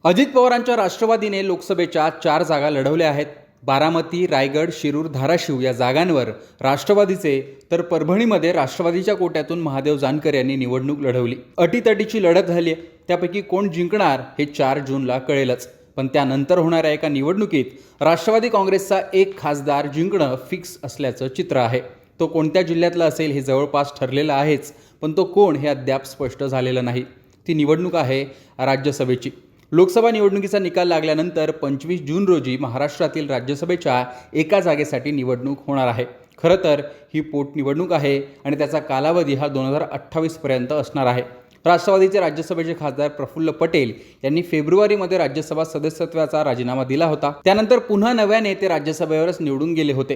अजित पवारांच्या राष्ट्रवादीने लोकसभेच्या 4 जागा लढवल्या आहेत. बारामती, रायगड, शिरूर, धाराशिव या जागांवर राष्ट्रवादीचे तर परभणीमध्ये राष्ट्रवादीच्या कोट्यातून महादेव जानकर यांनी निवडणूक लढवली. अटीतटीची लढत झाली आहे. त्यापैकी कोण जिंकणार हे 4 जूनला कळेलच. पण त्यानंतर होणाऱ्या एका निवडणुकीत राष्ट्रवादी काँग्रेसचा एक खासदार जिंकणं फिक्स असल्याचं चित्र आहे. तो कोणत्या जिल्ह्यातला असेल हे जवळपास ठरलेलं आहेच, पण तो कोण हे अद्याप स्पष्ट झालेलं नाही. ती निवडणूक आहे राज्यसभेची. लोकसभा निवडणुकीचा निकाल लागल्यानंतर 25 जून रोजी महाराष्ट्रातील राज्यसभेच्या एका जागेसाठी निवडणूक होणार आहे. खरं तर ही पोटनिवडणूक आहे आणि त्याचा कालावधी हा 2028 पर्यंत असणार आहे. राष्ट्रवादीचे राज्यसभेचे खासदार प्रफुल्ल पटेल यांनी फेब्रुवारीमध्ये राज्यसभा सदस्यत्वाचा राजीनामा दिला होता. त्यानंतर पुन्हा नव्याने ते राज्यसभेवरच निवडून गेले होते.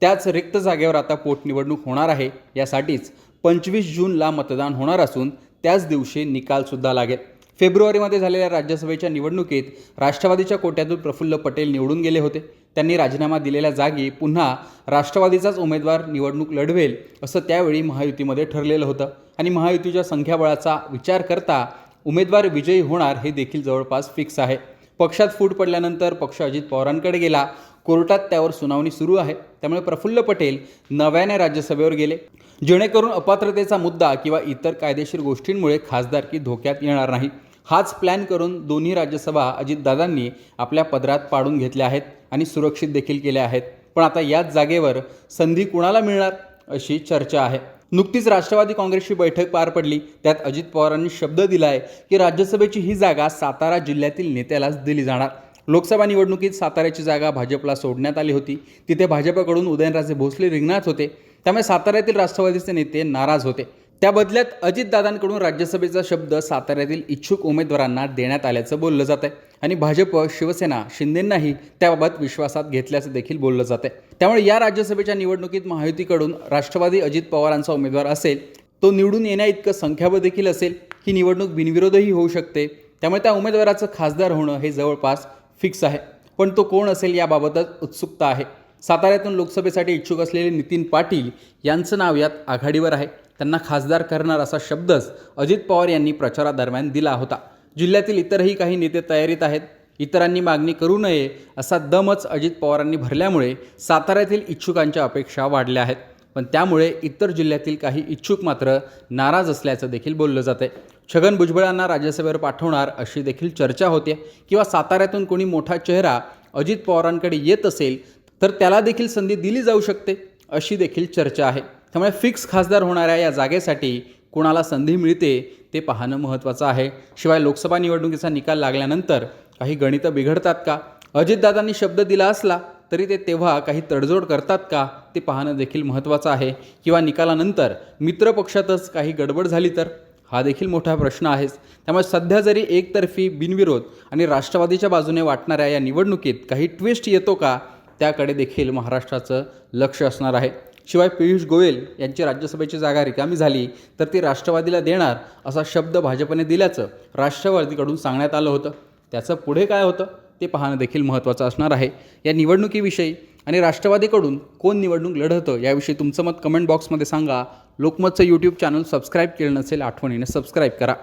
त्याच रिक्त जागेवर आता पोटनिवडणूक होणार आहे. यासाठीच 25 जूनला मतदान होणार असून त्याच दिवशी निकालसुद्धा लागेल. फेब्रुवारीमध्ये झालेल्या राज्यसभेच्या निवडणुकीत राष्ट्रवादीच्या कोट्यातून प्रफुल्ल पटेल निवडून गेले होते. त्यांनी राजीनामा दिलेल्या जागी पुन्हा राष्ट्रवादीचाच उमेदवार निवडणूक लढवेल असं त्यावेळी महायुतीमध्ये ठरलेलं होतं आणि महायुतीच्या संख्याबळाचा विचार करता उमेदवार विजयी होणार हे देखील जवळपास फिक्स आहे. पक्षात फूट पडल्यानंतर पक्ष अजित पवारांकडे गेला. कोर्टात त्यावर सुनावणी सुरू आहे. त्यामुळे प्रफुल्ल पटेल नव्याने राज्यसभेवर गेले, जेणेकरून अपात्रतेचा मुद्दा किंवा इतर कायदेशीर गोष्टींमुळे खासदारकी धोक्यात येणार नाही. हाच प्लॅन करून दोन्ही राज्यसभा अजितदादांनी आपल्या पदरात पाडून घेतल्या आहेत आणि सुरक्षित देखील केल्या आहेत. पण आता याच जागेवर संधी कुणाला मिळणार अशी चर्चा आहे. नुकतीच राष्ट्रवादी काँग्रेसची बैठक पार पडली. त्यात अजित पवारांनी शब्द दिलाय की राज्यसभेची ही जागा सातारा जिल्ह्यातील नेत्यालाच दिली जाणार. लोकसभा निवडणुकीत साताऱ्याची जागा भाजपला सोडण्यात आली होती. तिथे भाजपकडून उदयनराजे भोसले रिंगणात होते. त्यामुळे साताऱ्यातील राष्ट्रवादीचे नेते नाराज होते. त्या बदल्यात अजितदादांकडून राज्यसभेचा शब्द साताऱ्यातील इच्छुक उमेदवारांना देण्यात आल्याचं बोललं जात आहे आणि भाजप, शिवसेना, शिंदेंनाही त्याबाबत विश्वासात घेतल्याचं देखील बोललं जात आहे. त्यामुळे या राज्यसभेच्या निवडणुकीत महायुतीकडून राष्ट्रवादी अजित पवारांचा उमेदवार असेल, तो निवडून येण्याइतकं संख्याबळ देखील असेल. ही निवडणूक बिनविरोधही होऊ शकते. त्यामुळे त्या उमेदवाराचं खासदार होणं हे जवळपास फिक्स आहे. पण तो कोण असेल याबाबतच उत्सुकता आहे. साताऱ्यातून लोकसभेसाठी इच्छुक असलेले नितीन पाटील यांचं नाव यात आघाडीवर आहे. त्यांना खासदार करणार असा शब्दच अजित पवार यांनी प्रचारादरम्यान दिला होता. जिल्ह्यातील इतरही काही नेते तयारीत आहेत. इतरांनी मागणी करू नये असा दमच अजित पवारांनी भरल्यामुळे साताऱ्यातील इच्छुकांच्या अपेक्षा वाढल्या आहेत. पण त्यामुळे इतर जिल्ह्यातील काही इच्छुक मात्र नाराज असल्याचं देखील बोललं जातं आहे. छगन भुजबळांना राज्यसभेवर पाठवणार अशी देखील चर्चा होते किंवा साताऱ्यातून कोणी मोठा चेहरा अजित पवारांकडे येत असेल तर त्याला देखील संधी दिली जाऊ शकते अशी देखील चर्चा आहे. त्यामुळे फिक्स खासदार होणाऱ्या या जागेसाठी कोणाला संधी मिळते ते पाहणं महत्त्वाचं आहे. शिवाय लोकसभा निवडणुकीचा निकाल लागल्यानंतर काही गणितं बिघडतात का? अजितदादांनी शब्द दिला असला तरी ते तेव्हा काही तडजोड करतात का ते पाहणं देखील महत्त्वाचं आहे. किंवा निकालानंतर मित्र पक्षातच काही गडबड झाली तर हा देखील मोठा प्रश्न आहेच. त्यामुळे सध्या जरी एकतर्फी बिनविरोध आणि राष्ट्रवादीच्या बाजूने वाटणाऱ्या या निवडणुकीत काही ट्विस्ट येतो का त्याकडे देखील महाराष्ट्राचं लक्ष असणार आहे. शिवाय पियुष गोयल यांची राज्यसभेची जागा रिकामी झाली तर ती राष्ट्रवादीला देणार असा शब्द भाजपने दिल्याचं राष्ट्रवादीकडून सांगण्यात आलं होतं. त्याचं पुढे काय होतं ते पाहणं देखील महत्त्वाचं असणार आहे. या निवडणुकीविषयी आणि राष्ट्रवादीकडून कोण निवडणूक लढवतं याविषयी तुमचं मत कमेंट बॉक्समध्ये सांगा. लोकमतचं यूट्यूब चॅनल सबस्क्राईब केलं नसेल आठवणीने सबस्क्राईब करा.